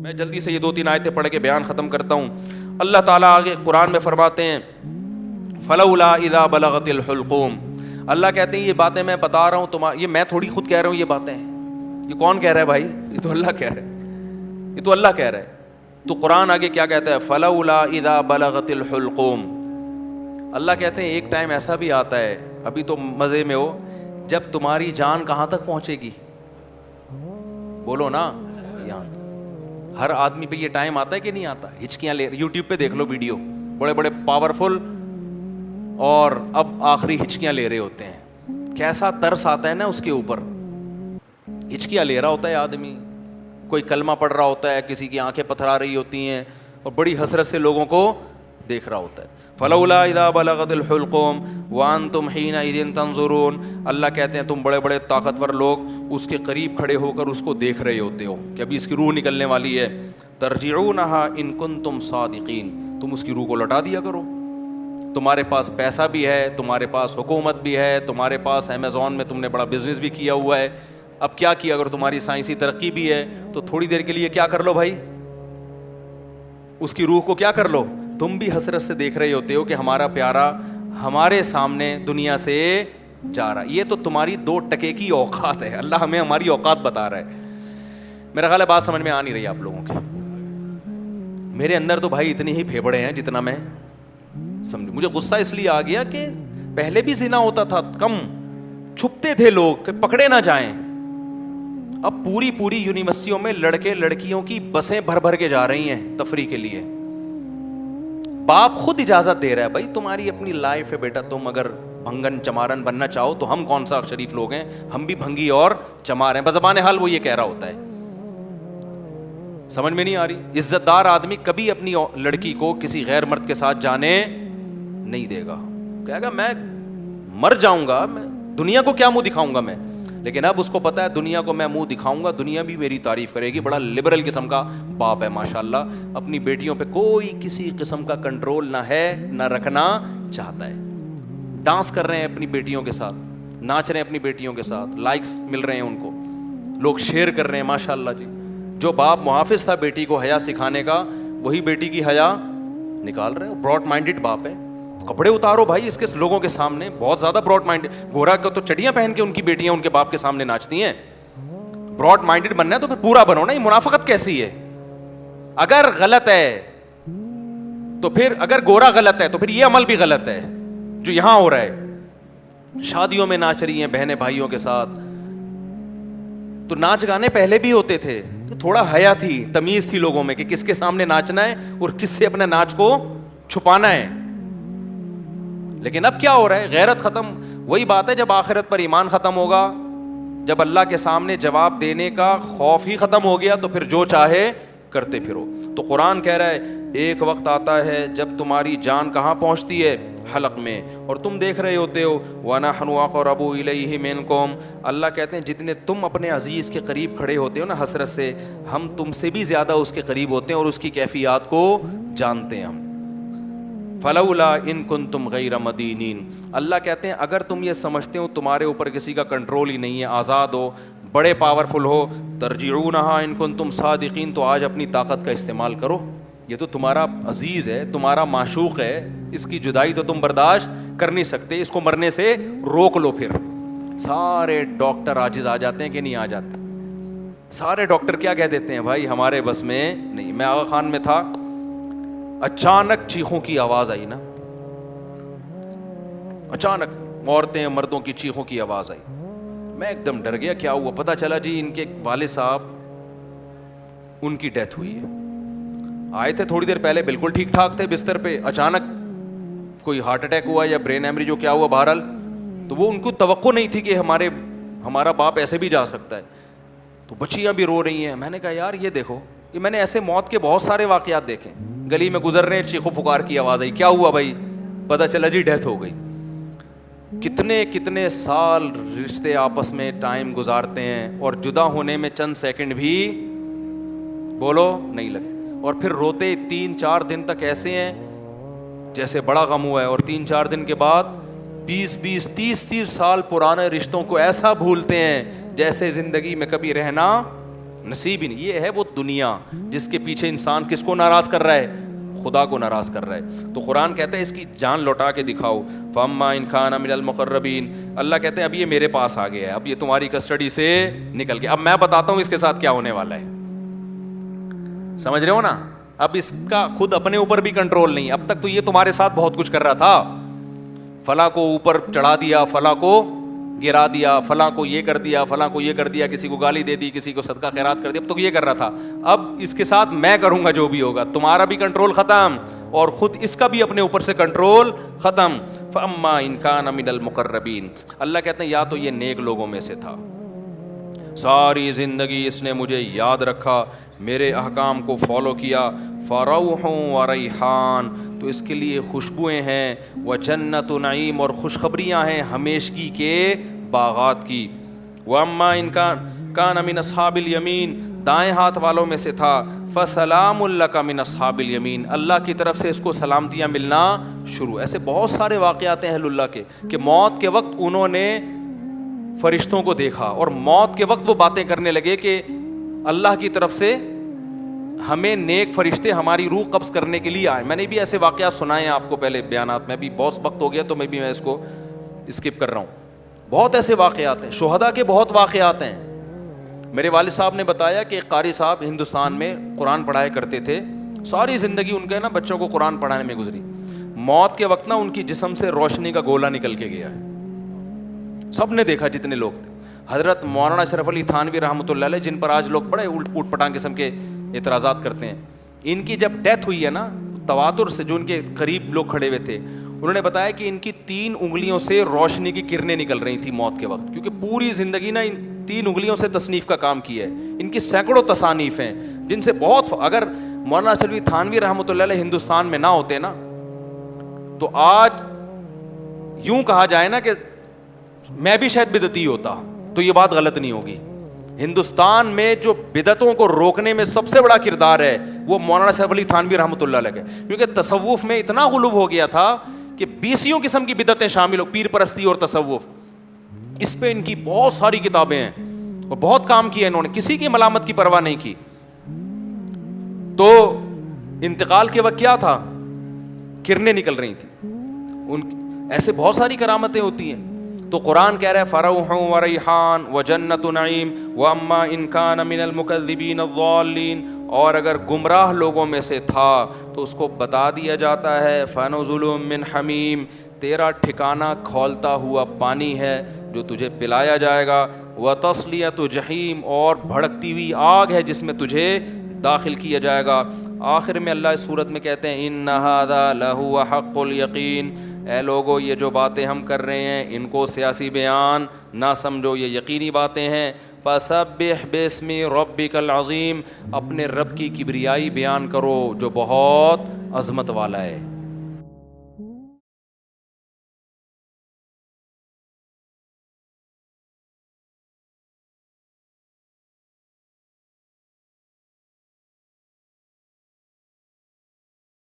میں جلدی سے یہ 2-3 آیتیں پڑھ کے بیان ختم کرتا ہوں. اللہ تعالیٰ آگے قرآن میں فرماتے ہیں فلولا اذا بلغت الحلقوم. اللہ کہتے ہیں یہ باتیں میں بتا رہا ہوں یہ میں تھوڑی خود کہہ رہا ہوں, یہ باتیں یہ کون کہہ رہا ہے بھائی؟ یہ تو اللہ کہہ رہا ہے, یہ تو اللہ کہہ رہا ہے. تو قرآن آگے کیا کہتا ہے؟ فلولا اذا بلغت الحلقوم. اللہ کہتے ہیں ایک ٹائم ایسا بھی آتا ہے, ابھی تو مزے میں ہو, جب تمہاری جان کہاں تک پہنچے گی؟ بولو نا, یہاں. ہر آدمی پہ یہ ٹائم آتا ہے کہ نہیں آتا؟ ہچکیاں لے, یوٹیوب پہ دیکھ لو ویڈیو, بڑے بڑے پاورفل اور اب آخری ہچکیاں لے رہے ہوتے ہیں. کیسا ترس آتا ہے نا اس کے اوپر. ہچکیاں لے رہا ہوتا ہے آدمی, کوئی کلمہ پڑھ رہا ہوتا ہے, کسی کی آنکھیں پتھرا رہی ہوتی ہیں اور بڑی حسرت سے لوگوں کو دیکھ رہا ہوتا ہے. فلولا اذا بلغت الحلقوم وانتم حینئذ تنظرون. اللہ کہتے ہیں تم بڑے بڑے طاقتور لوگ اس کے قریب کھڑے ہو کر اس کو دیکھ رہے ہوتے ہو کہ ابھی اس کی روح نکلنے والی ہے. ترجعونہا ان کنتم صادقین. تم اس کی روح کو لوٹا دیا کرو. تمہارے پاس پیسہ بھی ہے, تمہارے پاس حکومت بھی ہے, تمہارے پاس امیزون میں تم نے بڑا بزنس بھی کیا ہوا ہے. اب کیا کیا, اگر تمہاری سائنسی ترقی بھی ہے تو تھوڑی دیر کے لیے کیا کر لو بھائی, اس کی روح کو کیا کر لو. تم بھی حسرت سے دیکھ رہے ہوتے ہو کہ ہمارا پیارا ہمارے سامنے دنیا سے جا رہا. یہ تو تمہاری 2 ٹکے کی اوقات ہے. اللہ ہمیں ہماری اوقات بتا رہا ہے. میرا خیال ہے بات سمجھ میں آ نہیں رہی آپ لوگوں کی. میرے اندر تو بھائی اتنی ہی پھیپڑے ہیں جتنا میں سمجھ. مجھے غصہ اس لیے آ گیا کہ پہلے بھی زنا ہوتا تھا, کم چھپتے تھے لوگ کہ پکڑے نہ جائیں. اب پوری یونیورسٹیوں میں لڑکے لڑکیوں کی بسیں بھر بھر کے جا رہی ہیں تفریح کے لیے. باپ خود اجازت دے رہا ہے, بھائی تمہاری اپنی لائف ہے بیٹا, تم اگر بھنگن چمارن بننا چاہو تو ہم کون سا شریف لوگ ہیں, ہم بھی بھنگی اور چمار ہیں. بزبان حال وہ یہ کہہ رہا ہوتا ہے. سمجھ میں نہیں آ رہی. عزت دار آدمی کبھی اپنی لڑکی کو کسی غیر مرد کے ساتھ جانے نہیں دے گا. کہے گا میں مر جاؤں گا, میں دنیا کو کیا منہ دکھاؤں گا میں. لیکن اب اس کو پتا ہے دنیا کو میں منہ دکھاؤں گا, دنیا بھی میری تعریف کرے گی. بڑا لبرل قسم کا باپ ہے ماشاءاللہ. اپنی بیٹیوں پہ کوئی کسی قسم کا کنٹرول نہ ہے, نہ رکھنا چاہتا ہے. ڈانس کر رہے ہیں اپنی بیٹیوں کے ساتھ, ناچ رہے ہیں اپنی بیٹیوں کے ساتھ, لائکس مل رہے ہیں ان کو, لوگ شیئر کر رہے ہیں ماشاءاللہ جی. جو باپ محافظ تھا بیٹی کو حیا سکھانے کا, وہی بیٹی کی حیا نکال رہے. براڈ مائنڈڈ باپ ہے. کپڑے اتارو بھائی اس کے لوگوں کے سامنے, بہت زیادہ براڈ مائنڈ. گورا کو تو چڑیاں پہن کے ان کی بیٹیاں ان کے باپ کے سامنے ناچتی ہیں. براڈ مائنڈڈ بننا ہے تو پھر پورا بنو نا. یہ منافقت کیسی ہے؟ اگر غلط ہے تو پھر, اگر گورا غلط ہے تو پھر یہ عمل بھی غلط ہے جو یہاں ہو رہا ہے. شادیوں میں ناچ رہی ہیں بہنیں بھائیوں کے ساتھ. تو ناچ گانے پہلے بھی ہوتے تھے, تھوڑا حیا تھی, تمیز تھی لوگوں میں کہ کس کے سامنے ناچنا ہے اور کس سے اپنے ناچ کو چھپانا ہے. لیکن اب کیا ہو رہا ہے, غیرت ختم. وہی بات ہے جب آخرت پر ایمان ختم ہوگا, جب اللہ کے سامنے جواب دینے کا خوف ہی ختم ہو گیا, تو پھر جو چاہے کرتے پھرو. تو قرآن کہہ رہا ہے ایک وقت آتا ہے جب تمہاری جان کہاں پہنچتی ہے؟ حلق میں, اور تم دیکھ رہے ہوتے ہو. وَنَحْنُ أَقْرَبُ إِلَيْهِ مِنْكُمْ. اللہ کہتے ہیں جتنے تم اپنے عزیز کے قریب کھڑے ہوتے ہو نا حسرت سے, ہم تم سے بھی زیادہ اس کے قریب ہوتے ہیں اور اس کی کیفیات کو جانتے ہیں ہم. فلولا ان کنتم غیر مدینین. اللہ کہتے ہیں اگر تم یہ سمجھتے ہو تمہارے اوپر کسی کا کنٹرول ہی نہیں ہے, آزاد ہو, بڑے پاورفل ہو, ترجعونہا ان کنتم صادقین, تو آج اپنی طاقت کا استعمال کرو. یہ تو تمہارا عزیز ہے, تمہارا معشوق ہے, اس کی جدائی تو تم برداشت کر نہیں سکتے, اس کو مرنے سے روک لو. پھر سارے ڈاکٹر عاجز آ جاتے ہیں کہ نہیں آ جاتے؟ سارے ڈاکٹر کیا کہہ دیتے ہیں, بھائی ہمارے بس میں نہیں. میں آغا خان میں تھا, اچانک چیخوں کی آواز آئی نا, اچانک عورتیں مردوں کی چیخوں کی آواز آئی. میں ایک دم ڈر گیا, کیا ہوا؟ پتہ چلا جی ان کے والد صاحب, ان کی ڈیتھ ہوئی ہے. آئے تھے تھوڑی دیر پہلے بالکل ٹھیک ٹھاک تھے بستر پہ, اچانک کوئی ہارٹ اٹیک ہوا یا برین ایمری جو کیا ہوا بہرحال. تو وہ ان کو توقع نہیں تھی کہ ہمارا باپ ایسے بھی جا سکتا ہے. تو بچیاں بھی رو رہی ہیں. میں نے کہا یار یہ دیکھو, یہ میں نے ایسے موت کے بہت سارے واقعات دیکھے. گلی میں گزر رہے, چیخو پکار کی آواز آئی, کیا ہوا بھائی؟ پتہ چلا جی ڈیتھ ہو گئی. کتنے سال رشتے آپس میں ٹائم گزارتے ہیں اور جدا ہونے میں چند سیکنڈ بھی بولو نہیں لگے, اور پھر روتے 3-4 دن تک ایسے ہیں جیسے بڑا غم ہوا ہے, اور 3-4 دن کے بعد 20-20 30-30 سال پرانے رشتوں کو ایسا بھولتے ہیں جیسے زندگی میں کبھی رہنا نصیب ہی نہیں. یہ ہے وہ دنیا جس کے پیچھے انسان کس کو ناراض کر رہا ہے؟ خدا کو ناراض کر رہا ہے. تو قرآن کہتا ہے اس کی جان لوٹا کے دکھاؤ. فَأَمَّا إِنْ كَانَ مِنَ الْمُقَرَّبِينَ, اللہ کہتے ہیں اب یہ میرے پاس آ گیا ہے, اب یہ تمہاری کسٹڈی سے نکل گیا, اب میں بتاتا ہوں اس کے ساتھ کیا ہونے والا ہے. سمجھ رہے ہو نا؟ اب اس کا خود اپنے اوپر بھی کنٹرول نہیں. اب تک تو یہ تمہارے ساتھ بہت کچھ کر رہا تھا, فلاں کو اوپر چڑھا دیا, فلاں کو گرا دیا, فلاں کو یہ کر دیا, فلاں کو یہ کر دیا, کسی کو گالی دے دی, کسی کو صدقہ خیرات کر دیا, اب تو یہ کر رہا تھا. اب اس کے ساتھ میں کروں گا جو بھی ہوگا, تمہارا بھی کنٹرول ختم اور خود اس کا بھی اپنے اوپر سے کنٹرول ختم. فَأَمَّا إِنْ كَانَ مِنَ الْمُقَرَّبِينَ, اللہ کہتے ہیں یا تو یہ نیک لوگوں میں سے تھا, ساری زندگی اس نے مجھے یاد رکھا, میرے احکام کو فالو کیا, فَرَوْحٌ وَرَيْحَانٌ, تو اس کے لیے خوشبوئیں ہیں, وَجَنَّتُ نَعِیم, اور خوشخبریاں ہیں ہمیشگی کے باغات کی. وَأَمَّا إِنْ كَانَ مِنْ أَصْحَابِ الْيَمِينَ, دائیں ہاتھ والوں میں سے تھا, فَسَلَامٌ لَكَ مِنْ أَصْحَابِ الْيَمِينَ, اللہ کی طرف سے اس کو سلامتیاں ملنا شروع. ایسے بہت سارے واقعات ہیں اہل اللہ کے کہ موت کے وقت انہوں نے فرشتوں کو دیکھا اور موت کے وقت وہ باتیں کرنے لگے کہ اللہ کی طرف سے ہمیں نیک فرشتے ہماری روح قبض کرنے کے لیے آئے. میں نے بھی ایسے واقعات سنائے ہیں آپ کو پہلے بیانات میں, بھی بہت وقت ہو گیا تو میں اس کو اسکپ کر رہا ہوں. بہت ایسے واقعات ہیں, شہداء کے بہت واقعات ہیں. میرے والد صاحب نے بتایا کہ ایک قاری صاحب ہندوستان میں قرآن پڑھایا کرتے تھے, ساری زندگی ان کے نا بچوں کو قرآن پڑھانے میں گزری. موت کے وقت نا ان کی جسم سے روشنی کا گولا نکل کے گیا ہے, سب نے دیکھا جتنے لوگ تھے. حضرت مولانا اشرف علی تھانوی رحمۃ اللہ علیہ, جن پر آج لوگ بڑے اوٹ پٹانگ قسم کے اعتراضات کرتے ہیں, ان کی جب ڈیتھ ہوئی ہے نا, تواتر سے جو ان کے قریب لوگ کھڑے ہوئے تھے, انہوں نے بتایا کہ ان کی 3 انگلیوں سے روشنی کی کرنیں نکل رہی تھی موت کے وقت, کیونکہ پوری زندگی نا ان 3 انگلیوں سے تصنیف کا کام کیا ہے. ان کی سینکڑوں تصانیف ہیں جن سے بہت, اگر مولانا اشرف علی تھانوی رحمۃ اللہ علیہ ہندوستان میں نہ ہوتے نا تو آج یوں کہا جائے نا کہ میں بھی شاید بدعتی ہوتا, تو یہ بات غلط نہیں ہوگی. ہندوستان میں جو بدعتوں کو روکنے میں سب سے بڑا کردار ہے وہ مولانا اشرف علی تھانوی رحمۃ اللہ علیہ کا, کیونکہ تصوف میں اتنا غلو ہو گیا تھا کہ 20 قسم کی بدعتیں شامل ہو, پیر پرستی اور تصوف, اس پہ ان کی بہت ساری کتابیں ہیں اور بہت کام کیا انہوں نے, کسی کی ملامت کی پرواہ نہیں کی. تو انتقال کے وقت کیا تھا, کرنیں نکل رہی تھیں. ایسے بہت ساری کرامتیں ہوتی ہیں. تو قرآن کہہ رہا ہے فروح وریحان وجنت نعیم واما ان کان من المکذبین الضالین, اور اگر گمراہ لوگوں میں سے تھا تو اس کو بتا دیا جاتا ہے فنزل من حمیم, تیرا ٹھکانہ کھولتا ہوا پانی ہے جو تجھے پلایا جائے گا, وتصلیۃ جحیم, اور بھڑکتی ہوئی آگ ہے جس میں تجھے داخل کیا جائے گا. آخر میں اللہ اس صورت میں کہتے ہیں ان ھذا لہو حق الیقین, اے لوگو یہ جو باتیں ہم کر رہے ہیں ان کو سیاسی بیان نہ سمجھو, یہ یقینی باتیں ہیں. فسبح باسم ربک العظیم, اپنے رب کی کبریائی بیان کرو جو بہت عظمت والا ہے.